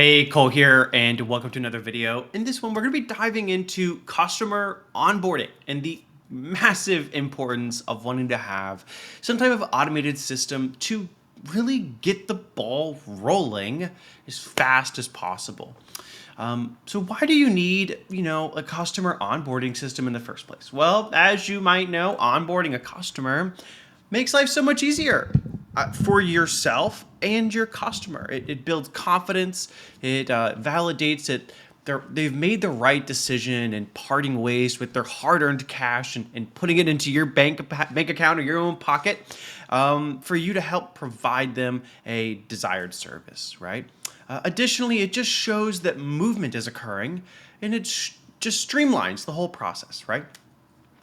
Hey, Cole here, and welcome to another video. In this one, we're going to be diving into customer onboarding and the massive importance of wanting to have some type of automated system to really get the ball rolling as fast as possible. So why do you need, a customer onboarding system in the first place? Well, as you might know, onboarding a customer makes life so much easier for yourself and your customer. It builds confidence. It validates that they've made the right decision and parting ways with their hard-earned cash and putting it into your bank account or your own pocket for you to help provide them a desired service, right? Additionally, it just shows that movement is occurring, and it just streamlines the whole process, right?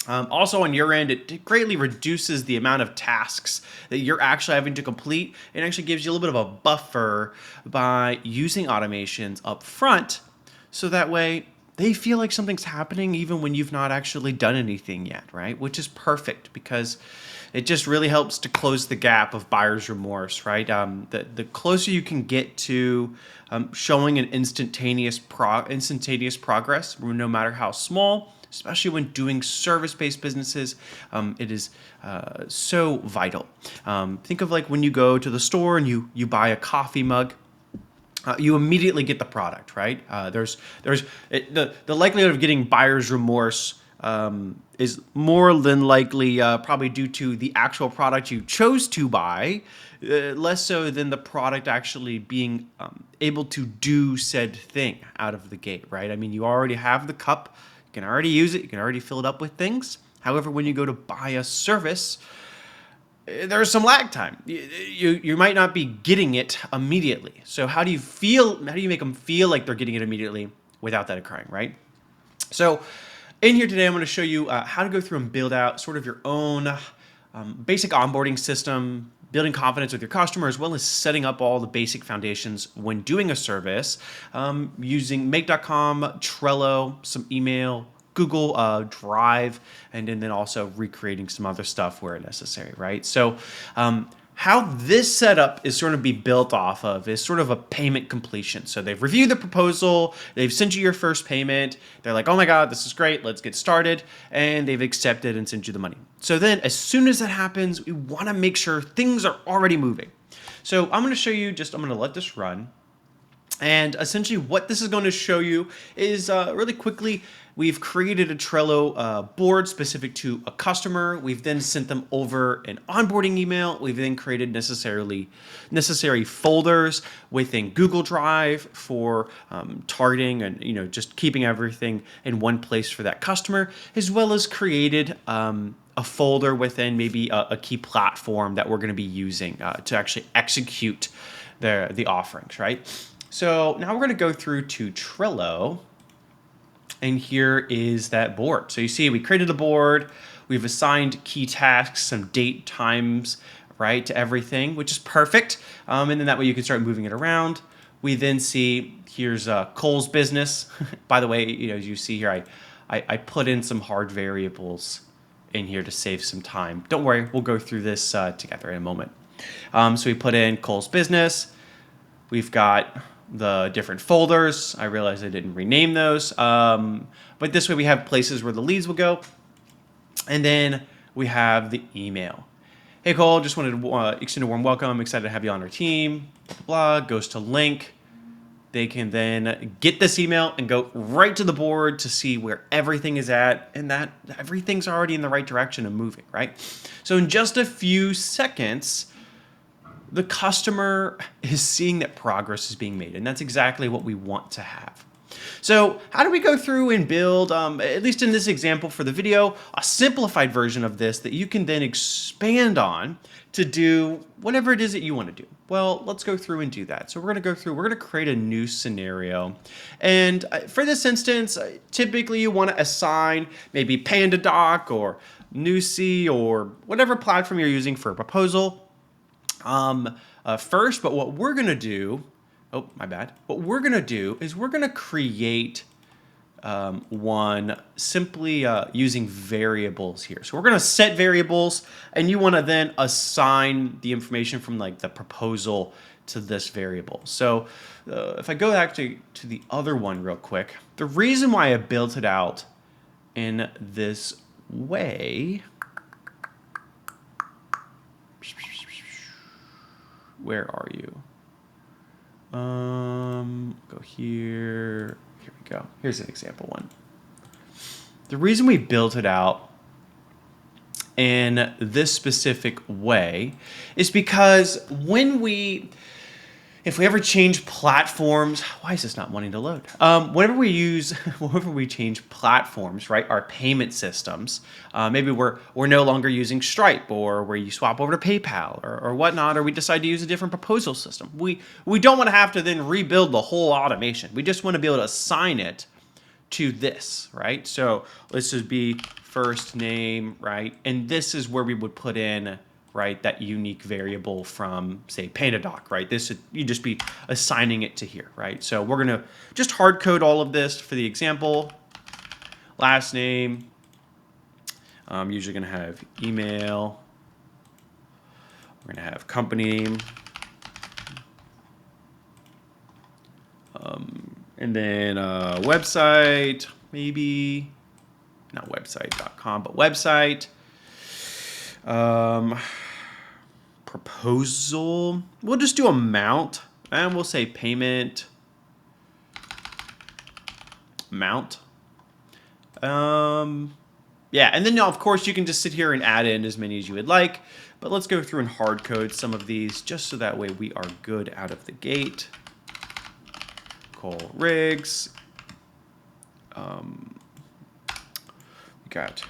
Also on your end, it greatly reduces the amount of tasks that you're actually having to complete. It actually gives you a little bit of a buffer by using automations up front, so that way they feel like something's happening even when you've not actually done anything yet, right? Which is perfect because it just really helps to close the gap of buyer's remorse, right? The closer you can get to showing an instantaneous progress, no matter how small, especially when doing service-based businesses, it is so vital. Think of like when you go to the store and you buy a coffee mug. You immediately get the product, right? The likelihood of getting buyer's remorse is more than likely probably due to the actual product you chose to buy, less so than the product actually being able to do said thing out of the gate, right? I mean, you already have the cup, you can already use it, you can already fill it up with things. However, when you go to buy a service, there's some lag time. You might not be getting it immediately. So how do you make them feel like they're getting it immediately without that occurring, right? So in here today, I'm going to show you how to go through and build out sort of your own basic onboarding system, building confidence with your customer, as well as setting up all the basic foundations when doing a service using make.com, Trello, some email, Google Drive, and then also recreating some other stuff where necessary, right? So how this setup is sort of be built off of is sort of a payment completion. So they've reviewed the proposal, they've sent you your first payment, they're like, oh my God, this is great, let's get started, and they've accepted and sent you the money. So then as soon as that happens, we wanna make sure things are already moving. So I'm gonna show you I'm gonna let this run. And essentially what this is going to show you is really quickly, we've created a Trello board specific to a customer. We've then sent them over an onboarding email. We've then created necessary folders within Google Drive for targeting and just keeping everything in one place for that customer, as well as created a folder within maybe a key platform that we're going to be using to actually execute the offerings, right? So now we're going to go through to Trello, and here is that board. So you see we created a board, we've assigned key tasks, some date, times, right, to everything, which is perfect. And then that way you can start moving it around. We then see here's Cole's business. By the way, as you see here, I put in some hard variables in here to save some time. Don't worry, we'll go through this together in a moment. So we put in Cole's business. We've got the different folders. I realized I didn't rename those. But this way we have places where the leads will go. And then we have the email. Hey Cole, just wanted to extend a warm welcome. Excited to have you on our team. Blah, blah, blah. Goes to link. They can then get this email and go right to the board to see where everything is at, and that everything's already in the right direction and moving, right? So in just a few seconds, the customer is seeing that progress is being made, and that's exactly what we want to have. So how do we go through and build, at least in this example for the video, a simplified version of this that you can then expand on to do whatever it is that you want to do? Well, let's go through and do that. So we're going to create a new scenario. And for this instance, typically you want to assign maybe PandaDoc or Nusi or whatever platform you're using for a proposal first. But what we're going to do, oh, my bad. What we're going to do is we're going to create one simply using variables here. So we're going to set variables, and you want to then assign the information from like the proposal to this variable. So if I go back to the other one real quick, the reason why I built it out in this way, where are you? Go here. Here we go. Here's an example one. The reason we built it out in this specific way is because if we ever change platforms, why is this not wanting to load? Whenever we change platforms, right, our payment systems, maybe we're no longer using Stripe, or where you swap over to PayPal or whatnot, or we decide to use a different proposal system. We don't want to have to then rebuild the whole automation. We just want to be able to assign it to this, right? So let's just be first name, right? And this is where we would put in, right, that unique variable from, say, PandaDoc, right? This would, you just be assigning it to here, right? So we're gonna just hard code all of this for the example. Last name, I'm usually gonna have email. We're gonna have company name. And then website, maybe, not website.com, but website. Proposal, we'll just do amount, and we'll say payment amount. Yeah, and then now, of course, you can just sit here and add in as many as you would like, but let's go through and hard code some of these just so that way we are good out of the gate. Call rigs. We got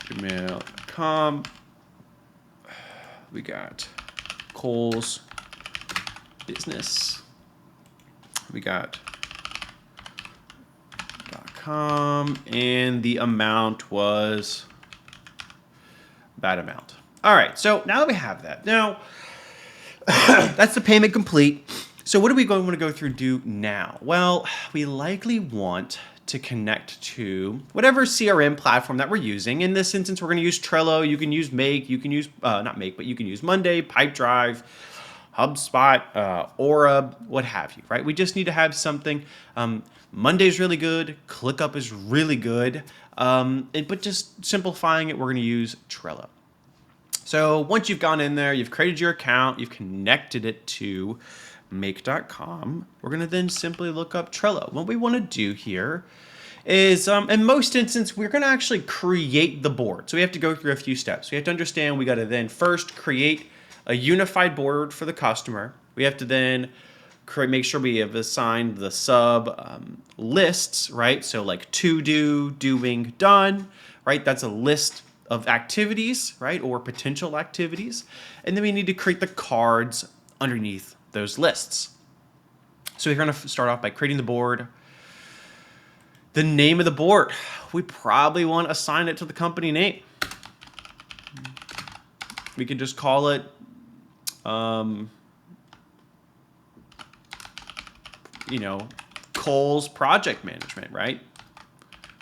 gmail.com. We got Kohl's business. We got .com, and the amount was that amount. All right, so now that we have that, now that's the payment complete. So what are we going to go through do now? Well, we likely want to connect to whatever CRM platform that we're using. In this instance, we're going to use Trello. You can use Make. You can use, not Make, but you can use Monday, Pipedrive, HubSpot, Aura, what have you, right? We just need to have something. Monday's really good. ClickUp is really good. But just simplifying it, we're going to use Trello. So once you've gone in there, you've created your account, you've connected it to make.com, we're going to then simply look up Trello. What we want to do here is, in most instances, we're going to actually create the board. So we have to go through a few steps. We have to understand we got to then first create a unified board for the customer. We have to then make sure we have assigned the sub lists, right? So like to do, doing, done, right? That's a list of activities, right? Or potential activities. And then we need to create the cards underneath those lists. So we're going to start off by creating the board. The name of the board, we probably want to assign it to the company name. We could just call it Kohl's Project Management, right?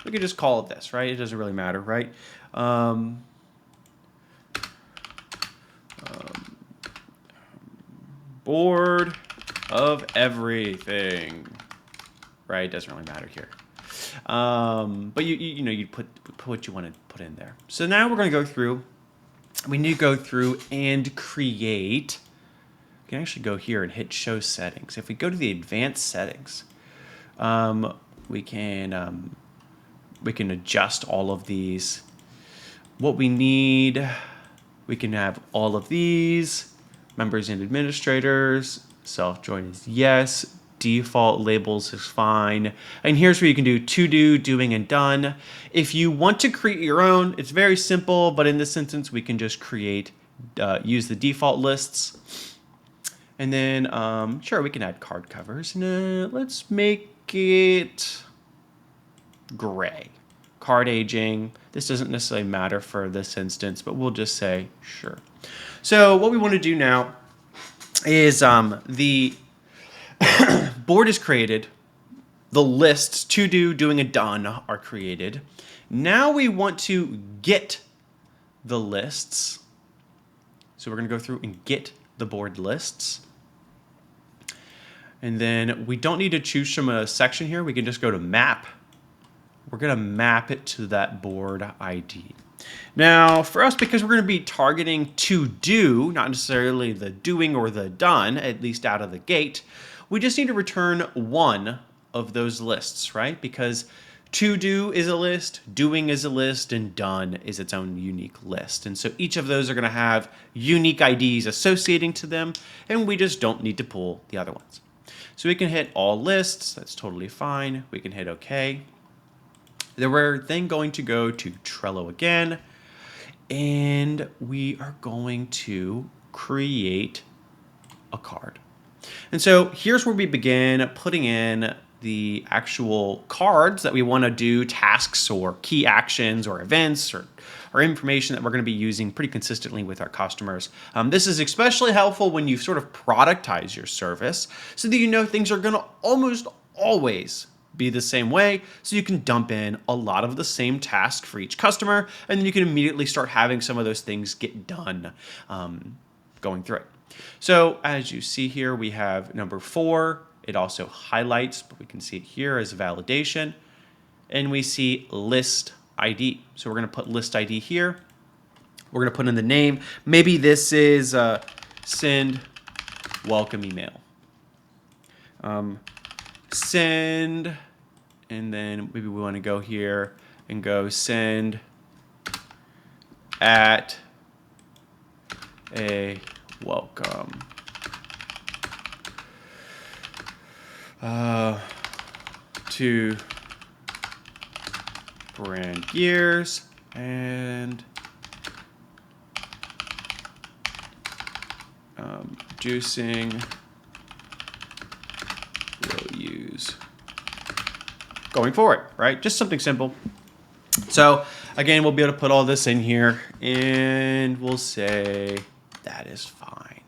We could just call it this, right? It doesn't really matter, right? Board of everything, right? It doesn't really matter here. But you put what you want to put in there. So now we're going to go through. We need to go through and create. We can actually go here and hit show settings. If we go to the advanced settings, we can adjust all of these. What we need, we can have all of these. Members and administrators, self-join is yes, default labels is fine. And here's where you can do to do, doing, and done. If you want to create your own, it's very simple, but in this instance, we can just use the default lists. And then, sure, we can add card covers. Let's make it gray. Card aging. This doesn't necessarily matter for this instance, but we'll just say sure. So what we want to do now is the board is created. The lists to do, doing, and done are created. Now we want to get the lists. So we're going to go through and get the board lists. And then we don't need to choose from a section here. We can just go to map. We're going to map it to that board ID. Now, for us, because we're going to be targeting to do, not necessarily the doing or the done, at least out of the gate, we just need to return one of those lists, right? Because to do is a list, doing is a list, and done is its own unique list. And so each of those are going to have unique IDs associating to them, and we just don't need to pull the other ones. So we can hit all lists. That's totally fine. We can hit OK. Then we're then going to go to Trello again, and we are going to create a card. And so here's where we begin putting in the actual cards that we want to do tasks or key actions or events or information that we're going to be using pretty consistently with our customers. This is especially helpful when you sort of productize your service so that you know things are going to almost always be the same way, so you can dump in a lot of the same task for each customer, and then you can immediately start having some of those things get done going through it. So as you see here, we have number 4. It also highlights, but we can see it here as validation. And we see list ID. So we're going to put list ID here. We're going to put in the name. Maybe this is send welcome email. Send, and then maybe we want to go here and go send at a welcome to brand gears and juicing will use going forward, right? Just something simple. So again, we'll be able to put all this in here and we'll say that is fine.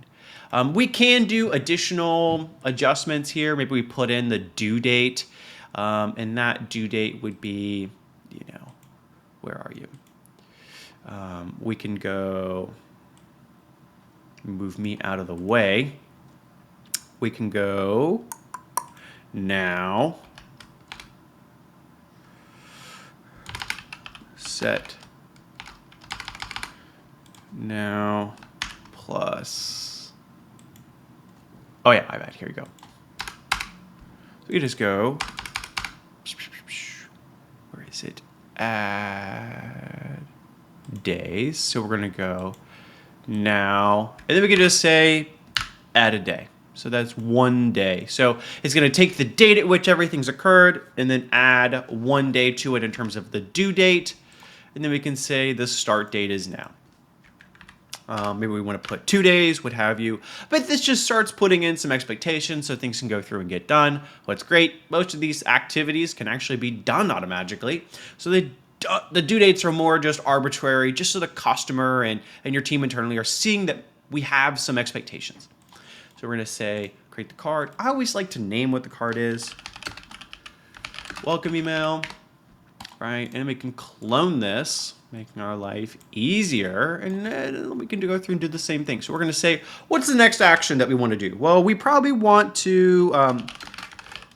We can do additional adjustments here. Maybe we put in the due date, and that due date would be, where are you? We can go move me out of the way. We can go now. Set now plus. Oh yeah, my bad. Here you go. So you just go. Where is it? Add days. So we're gonna go now, and then we can just say add a day. So that's 1 day. So it's going to take the date at which everything's occurred and then add 1 day to it in terms of the due date. And then we can say the start date is now. Maybe we want to put 2 days, what have you. But this just starts putting in some expectations so things can go through and get done. What's great, most of these activities can actually be done automatically. So the due dates are more just arbitrary, just so the customer and your team internally are seeing that we have some expectations. So we're going to say, create the card. I always like to name what the card is. Welcome email, right? And we can clone this, making our life easier. And then we can go through and do the same thing. So we're going to say, what's the next action that we want to do? Well, we probably want to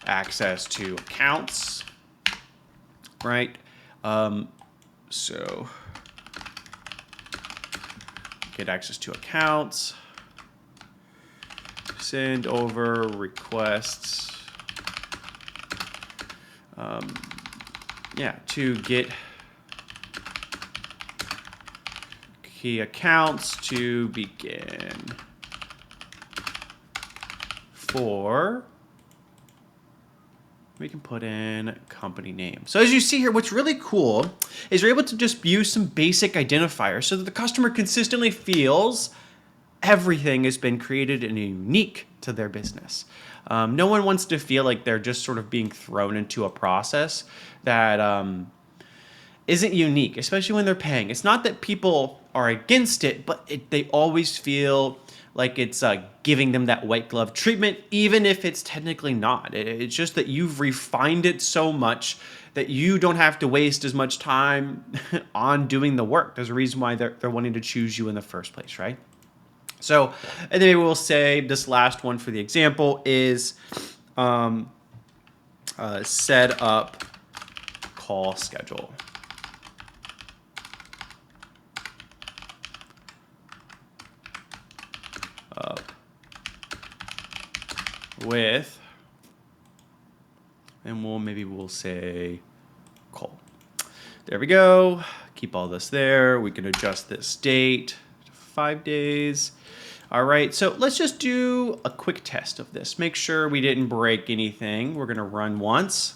access to accounts, right? So get access to accounts. Send over requests, to get key accounts to begin for, we can put in company name. So as you see here, what's really cool is you're able to just use some basic identifiers so that the customer consistently feels everything has been created and unique to their business. No one wants to feel like they're just sort of being thrown into a process that isn't unique, especially when they're paying. It's not that people are against it, but they always feel like it's giving them that white glove treatment, even if it's technically not. It's just that you've refined it so much that you don't have to waste as much time on doing the work. There's a reason why they're wanting to choose you in the first place, right? So, and then maybe we'll say this last one for the example is set up call schedule. With, and we'll say call. There we go. Keep all this there. We can adjust this date to 5 days. All right, so let's just do a quick test of this. Make sure we didn't break anything. We're gonna run once.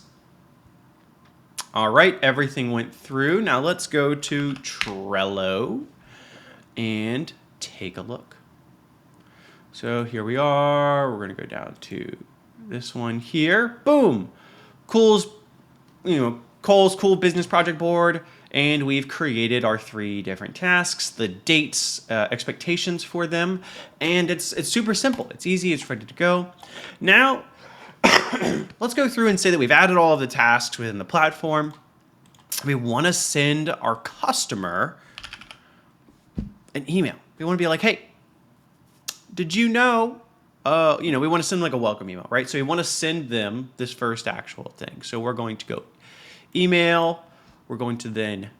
All right, everything went through. Now let's go to Trello and take a look. So here we are. We're gonna go down to this one here. Boom, Cole's cool business project board, and we've created our 3 different tasks, the dates, expectations for them, and it's super simple. It's easy. It's ready to go. Now, let's go through and say that we've added all of the tasks within the platform. We want to send our customer an email. We want to be like, hey, did you know? We want to send like a welcome email, right? So we want to send them this first actual thing. So we're going to go email. We're going to then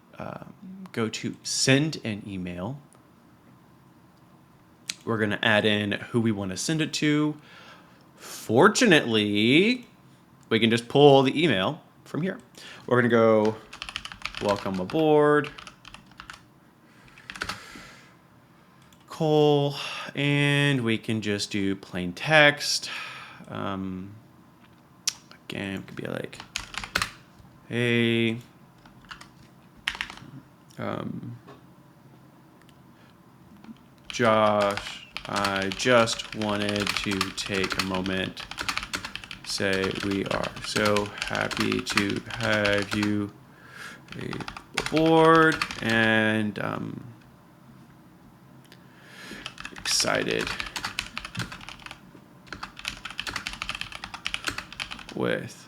go to send an email. We're going to add in who we want to send it to. Fortunately, we can just pull the email from here. We're going to go welcome aboard, Cole, and we can just do plain text. Again, it could be like, hey, Josh, I just wanted to take a moment, say we are so happy to have you aboard and excited with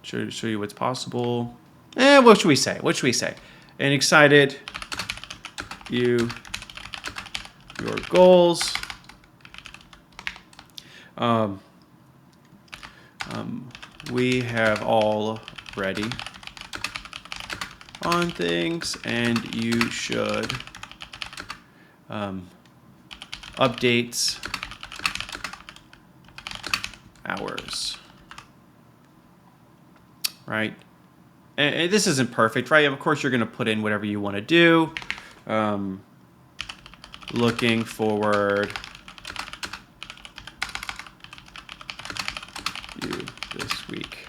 show you what's possible. What should we say? What should we say? And excited your goals. We have already on things, and you should updates hours, right? And this isn't perfect, right? Of course, you're going to put in whatever you want to do. Looking forward you this week.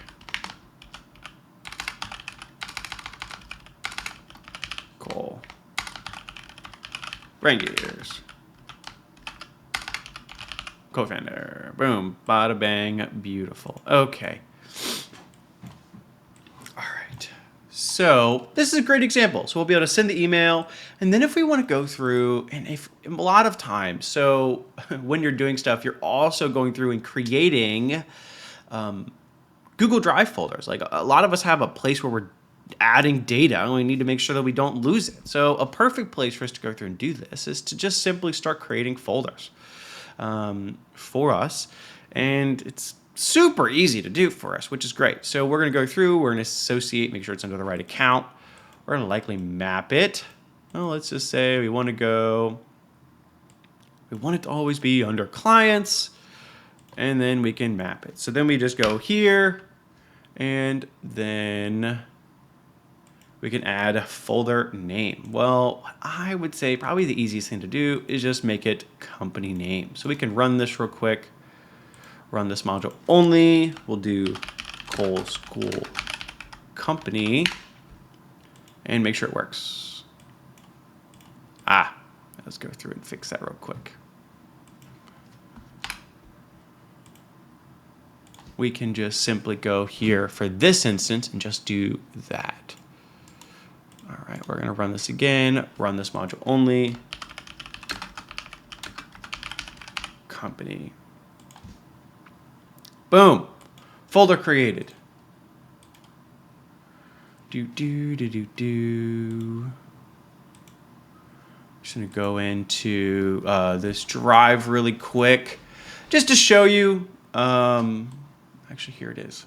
Cole. Brain Gators. Co-founder. Boom. Bada bang. Beautiful. Okay. All right. So this is a great example. So we'll be able to send the email. And then if we want to go through, and if a lot of times, so when you're doing stuff, you're also going through and creating Google Drive folders. Like a lot of us have a place where we're adding data and we need to make sure that we don't lose it. So a perfect place for us to go through and do this is to just simply start creating folders for us. And it's super easy to do for us, which is great. So we're going to go through, we're going to associate, make sure it's under the right account. We're going to likely map it. Well, let's just say we want it to always be under clients, and then we can map it. So then we just go here, and then we can add a folder name. Well, I would say probably the easiest thing to do is just make it company name. So we can run this real quick. Run this module only. We'll do Cole School Company and make sure it works. Let's go through and fix that real quick. We can just simply go here for this instance and just do that. All right, we're going to run this again. Run this module only. Company. Boom. Folder created. Just gonna go into this drive really quick, just to show you. Actually, here it is.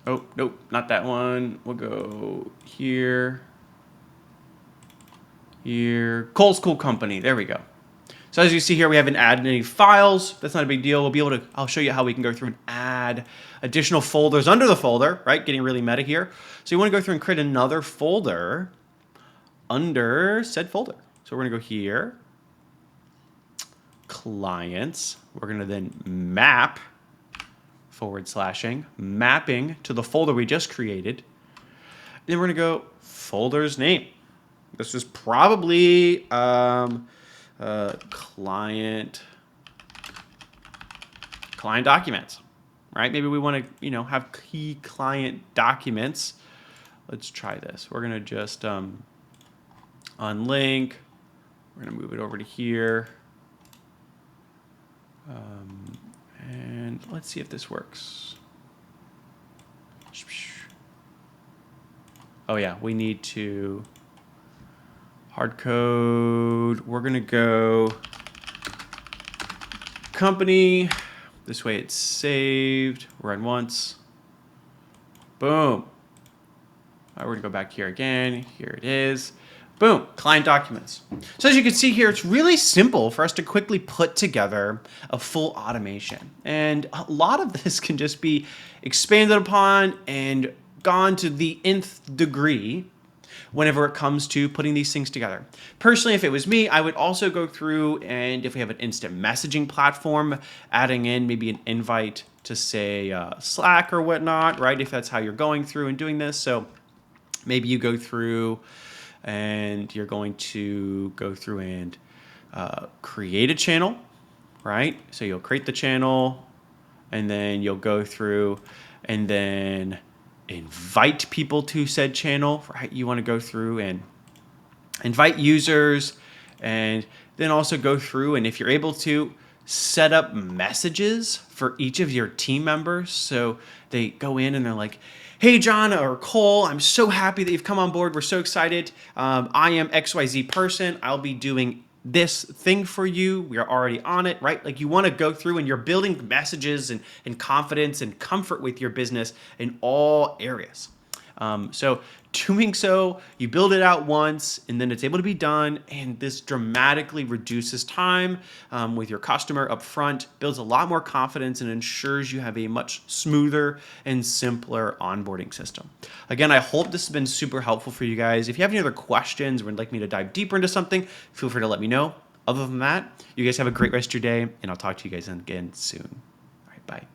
Oh, nope, not that one. We'll go here. Here, Cole's Cool Company. There we go. So as you see here, we haven't added any files. That's not a big deal. We'll be able to, I'll show you how we can go through and add additional folders under the folder, right? Getting really meta here. So you want to go through and create another folder under said folder. So we're going to go here, clients. We're going to then map / mapping to the folder we just created. Then we're going to go folders name. This is probably client documents, right? Maybe we want to, have key client documents. Let's try this. We're gonna just unlink. We're gonna move it over to here, and let's see if this works. Oh yeah, we need to hard code. We're gonna go company. This way it's saved. Run once. Boom. All right, we're gonna go back here again. Here it is. Boom, client documents. So as you can see here, it's really simple for us to quickly put together a full automation. And a lot of this can just be expanded upon and gone to the nth degree whenever it comes to putting these things together. Personally, if it was me, I would also go through, and if we have an instant messaging platform, adding in maybe an invite to say Slack or whatnot, right? If that's how you're going through and doing this. So maybe you go through and you're going to go through and create a channel, right? So you'll create the channel, and then you'll go through and then invite people to said channel, right? You want to go through and invite users, and then also go through, and if you're able to, set up messages for each of your team members. So they go in and they're like, hey, John or Cole, I'm so happy that you've come on board. We're so excited. I am XYZ person. I'll be doing this thing for you. We are already on it, right? Like you want to go through and you're building messages and confidence and comfort with your business in all areas. So doing so, you build it out once and then it's able to be done. And this dramatically reduces time with your customer up front, builds a lot more confidence, and ensures you have a much smoother and simpler onboarding system. Again, I hope this has been super helpful for you guys. If you have any other questions or would like me to dive deeper into something, feel free to let me know. Other than that, you guys have a great rest of your day, and I'll talk to you guys again soon. All right, bye.